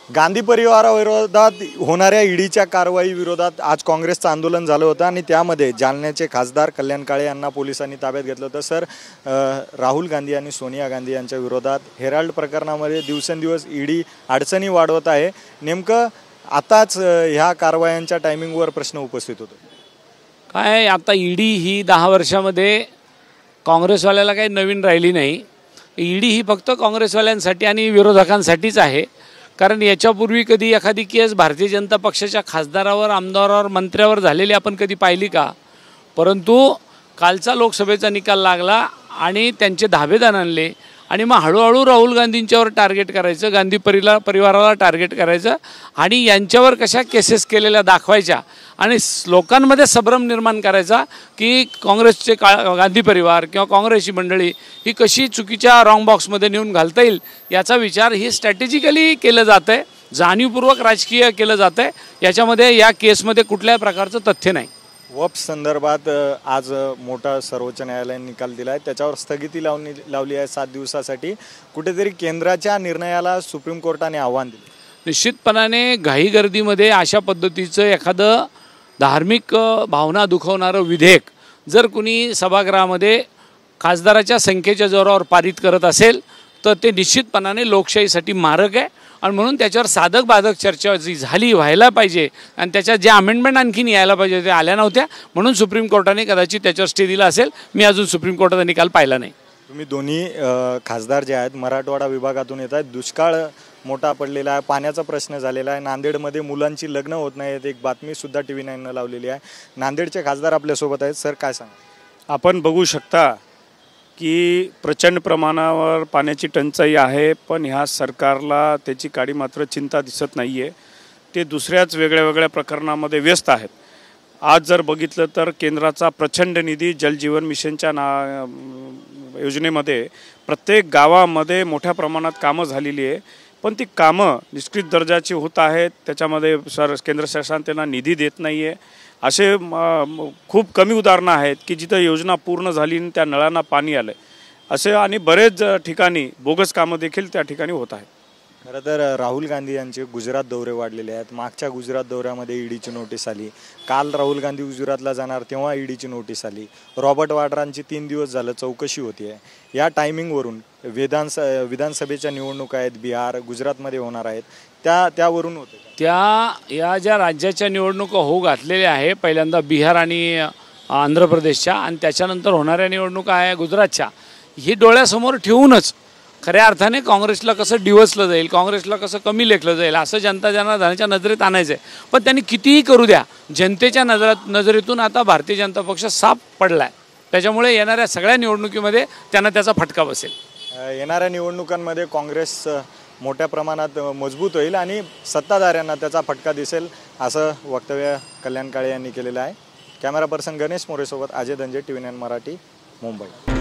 गांधी परिवाराविरोधात होणाऱ्या ईडीच्या कारवाई विरोधात आज काँग्रेसचं आंदोलन झालं होतं आणि त्यामध्ये जालन्याचे खासदार कल्याण काळे यांना पोलिसांनी ताब्यात घेतलं होतं। सर, राहुल गांधी आणि सोनिया गांधी यांच्या विरोधात हेराल्ड प्रकरणामध्ये दिवसेंदिवस ईडी अडचणी वाढवत आहे। नेमकं आताच ह्या कारवायांच्या टायमिंगवर प्रश्न उपस्थित होतो काय, आता ईडी ही 10 वर्षामध्ये काँग्रेसवाल्याला काही नवीन राहिली नाही। ईडी ही फक्त काँग्रेसवाल्यांसाठी आणि विरोधकांसाठीच आहे। कारण याच्यापूर्वी कधी एखादी केस भारतीय जनता पक्षाच्या खासदारावर, आमदारावर, मंत्र्यावर झालेली आपण कधी पाहिली का? परंतु कालचा लोकसभेचा निकाल लागला आणि त्यांचे धाबेदान आणले आणि मग हळूहळू राहुल गांधींच्यावर टार्गेट करायचं, गांधी परिवाराला टार्गेट करायचं आणि यांच्यावर कशा केसेस केलेल्या दाखवायच्या आणि लोकांमध्ये संभ्रम निर्माण करायचा की काँग्रेसचे गांधी परिवार किंवा काँग्रेसची मंडळी ही कशी चुकीच्या रॉंग बॉक्समध्ये नेऊन घालता येईल याचा विचार ही स्ट्रॅटेजिकली केलं जातं आहे, जाणीवपूर्वक राजकीय केलं जातं आहे। याच्यामध्ये या केसमध्ये कुठल्याही प्रकारचं तथ्य नाही। वक्फ संदर्भात आज मोठा सर्वोच्च न्यायालयाने निकाल दिला आहे, त्याच्यावर स्थगिती लावली आहे 7 दिवसासाठी। कुठेतरी केंद्राच्या निर्णयाला सुप्रीम कोर्टाने आव्हान दिले। निश्चितपणाने घाईगर्दीमध्ये अशा पद्धतीचं एखादं धार्मिक भावना दुखवणारं विधेयक जर कुणी सभागृहामध्ये खासदाराच्या संख्येच्या जोरावर पारित करत असेल तर ते निश्चितपणाने लोकशाहीसाठी मारक आहे आणि म्हणून त्याच्यावर साधक बाधक चर्चा जी झाली व्हायला पाहिजे आणि त्याच्यात जे अमेंडमेंट आणखीन यायला पाहिजे ते आल्या नव्हत्या, म्हणून सुप्रीम कोर्टाने कदाचित त्याच्यावर स्टे दिला असेल। मी अजून सुप्रीम कोर्टाचा निकाल पाहिला नाही। तुम्ही दोन्ही खासदार जे आहेत मराठवाडा विभागातून येत आहेत, दुष्काळ मोठा पडलेला आहे, पाण्याचा प्रश्न झालेला आहे, नांदेडमध्ये मुलांची लग्न होत नाहीत, एक बातमीसुद्धा TV9 लावलेली आहे। नांदेडचे खासदार आपल्यासोबत आहेत, सर काय सांगा? आपण बघू शकता की प्रचंड प्रमाणावर पाण्याची टंचाई आहे, पण ह्या सरकारला त्याची काडी मात्र चिंता दिसत नाही आहे। ते दुसऱ्याच वेगळ्या प्रकरणामध्ये व्यस्त आहेत। आज जर बघितलं तर केंद्राचा प्रचंड निधी जलजीवन मिशनच्या योजनेमध्ये प्रत्येक गावामध्ये मोठ्या प्रमाणात कामं झालेली आहे, पण ती कामं निष्क्रिय दर्जाची होत आहेत। त्याच्यामध्ये केंद्र शासन त्यांना निधी देत नाही आहे। असे खूप कमी उदाहरणं आहेत की जिथं योजना पूर्ण झाली आणि त्या नळांना पाणी आलं असे, आणि बरेच ठिकाणी बोगस कामं देखील त्या ठिकाणी होत आहेत। खरं तर राहुल गांधी यांचे गुजरात दौरे वाढलेले आहेत। मागच्या गुजरात दौऱ्यामध्ये ईडीची नोटीस आली, काल राहुल गांधी गुजरातला जाणार तेव्हा ईडीची नोटीस आली, रॉबर्ट वाड्रांची 3 दिवस झालं चौकशी होती आहे। या टायमिंगवरून विधानसभेच्या निवडणुका आहेत, बिहार गुजरातमध्ये होणार आहेत, त्यावरून होते या ज्या राज्याच्या निवडणुका होऊ घातलेल्या आहे, पहिल्यांदा बिहार आणि आंध्र प्रदेशच्या आणि त्याच्यानंतर होणाऱ्या निवडणुका आहे गुजरातच्या, ही डोळ्यासमोर ठेवूनच खऱ्या अर्थाने काँग्रेसला कसं डिवसलं जाईल, काँग्रेसला कसं कमी लेखलं जाईल असं जनता जनार्दनाच्या नजरेत आणायचं आहे। पण त्यांनी कितीही करू द्या, जनतेच्या नजरेतून आता भारतीय जनता पक्ष साफ पडला आहे। त्याच्यामुळे येणाऱ्या सगळ्या निवडणुकीमध्ये त्यांना त्याचा फटका बसेल। येणाऱ्या निवडणुकांमध्ये काँग्रेस मोठ्या प्रमाणात मजबूत होईल आणि सत्ताधाऱ्यांना त्याचा फटका दिसेल असं वक्तव्य कल्याण काळे यांनी केलेलं आहे। कॅमेरा पर्सन गणेश मोरेसोबत अजय धंजे, TV9 मराठी, मुंबई।